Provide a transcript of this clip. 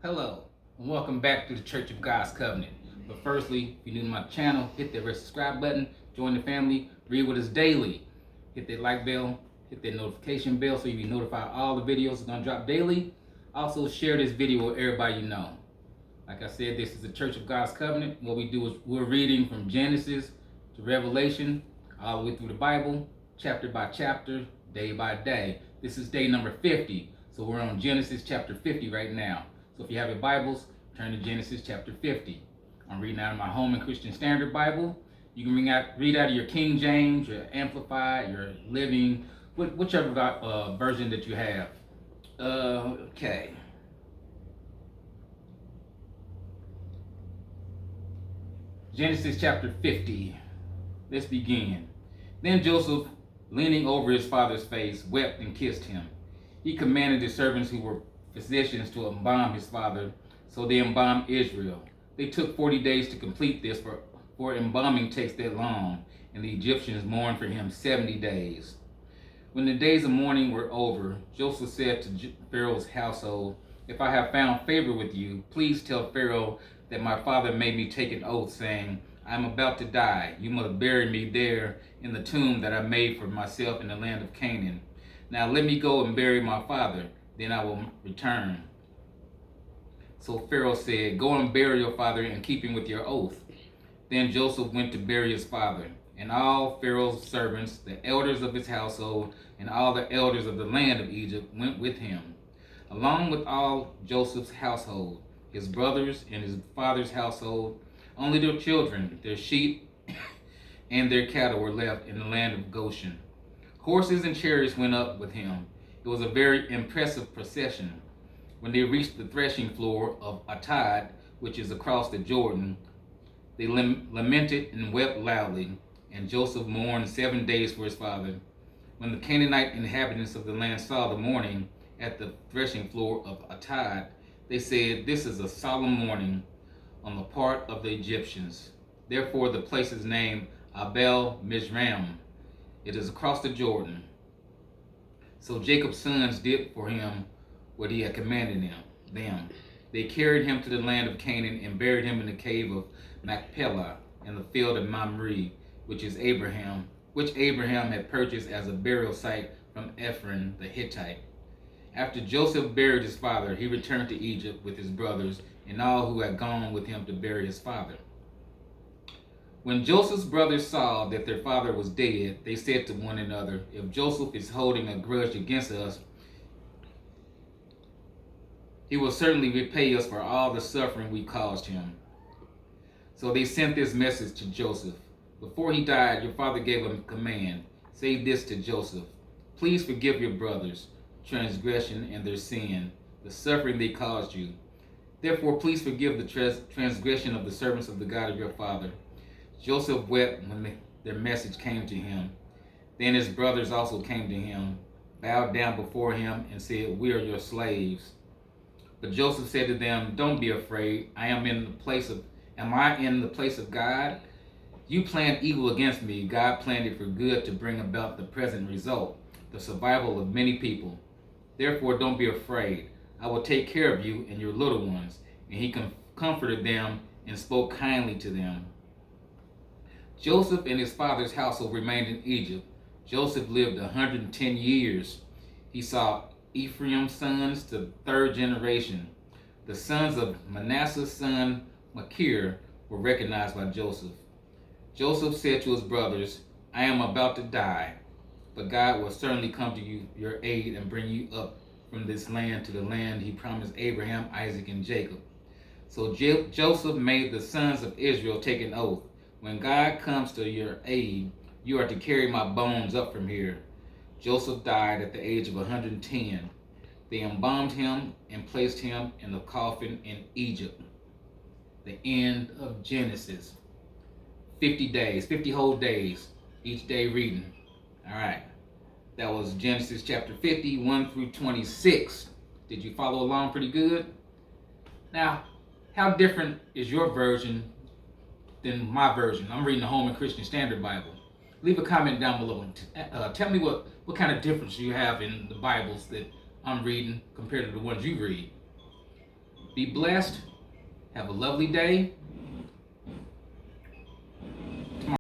Hello, and welcome back to the Church of God's Covenant. But firstly, if you're new to my channel, hit that red subscribe button, join the family, read with us daily. Hit that like bell, hit that notification bell so you'll be notified all the videos are going to drop daily. Also, share this video with everybody you know. Like I said, this is the Church of God's Covenant. What we do is we're reading from Genesis to Revelation, all the way through the Bible, chapter by chapter, day by day. This is day number 50. So we're on Genesis chapter 50 right now. So if you have your Bibles, turn to Genesis chapter 50. I'm reading out of my Holman Christian Standard Bible. You can read out of your King James, your Amplified, your Living, whichever version that you have. Okay. Genesis chapter 50. Let's begin. Then Joseph, leaning over his father's face, wept and kissed him. He commanded the servants who were physicians to embalm his father, so they embalmed Israel. They took 40 days to complete this, for embalming takes that long, and the Egyptians mourned for him 70 days. When the days of mourning were over, Joseph said to Pharaoh's household, "If I have found favor with you, please tell Pharaoh that my father made me take an oath, saying, I am about to die. You must bury me there in the tomb that I made for myself in the land of Canaan. Now let me go and bury my father, then I will return." So Pharaoh said, "Go and bury your father in keeping with your oath." Then Joseph went to bury his father, and all Pharaoh's servants, the elders of his household, and all the elders of the land of Egypt went with him, along with all Joseph's household, his brothers and his father's household. Only their children, their sheep, and their cattle were left in the land of Goshen. Horses and chariots went up with him. It was a very impressive procession. When they reached the threshing floor of Atad, which is across the Jordan, they lamented and wept loudly, and Joseph mourned 7 days for his father. When the Canaanite inhabitants of the land saw the mourning at the threshing floor of Atad, they said, "This is a solemn mourning on the part of the Egyptians." Therefore the place is named Abel Mizraim. It is across the Jordan. So Jacob's sons did for him what he had commanded them. They carried him to the land of Canaan and buried him in the cave of Machpelah in the field of Mamre, which Abraham had purchased as a burial site from Ephron the Hittite. After Joseph buried his father, he returned to Egypt with his brothers and all who had gone with him to bury his father. When Joseph's brothers saw that their father was dead, they said to one another, "If Joseph is holding a grudge against us, he will certainly repay us for all the suffering we caused him." So they sent this message to Joseph. "Before he died, your father gave him a command. Say this to Joseph: Please forgive your brothers' transgression and their sin, the suffering they caused you. Therefore, please forgive the transgression of the servants of the God of your father." Joseph wept when their message came to him. Then his brothers also came to him, bowed down before him, and said, "We are your slaves." But Joseph said to them, "Don't be afraid. Am I in the place of God? You planned evil against me. God planned it for good to bring about the present result, the survival of many people. Therefore, don't be afraid. I will take care of you and your little ones." And he comforted them and spoke kindly to them. Joseph and his father's household remained in Egypt. Joseph lived 110 years. He saw Ephraim's sons to the third generation. The sons of Manasseh's son Machir were recognized by Joseph. Joseph said to his brothers, "I am about to die, but God will certainly come to your aid and bring you up from this land to the land he promised Abraham, Isaac, and Jacob." So Joseph made the sons of Israel take an oath. "When God comes to your aid, you are to carry my bones up from here." Joseph died at the age of 110. They embalmed him and placed him in the coffin in Egypt. The end of Genesis. 50 days, 50 whole days, each day reading. All right. That was Genesis chapter 50, 1 through 26. Did you follow along pretty good? Now, how different is your version than my version? I'm reading the Holman Christian Standard Bible. Leave a comment down below and tell me what kind of difference you have in the Bibles that I'm reading compared to the ones you read. Be blessed. Have a lovely day.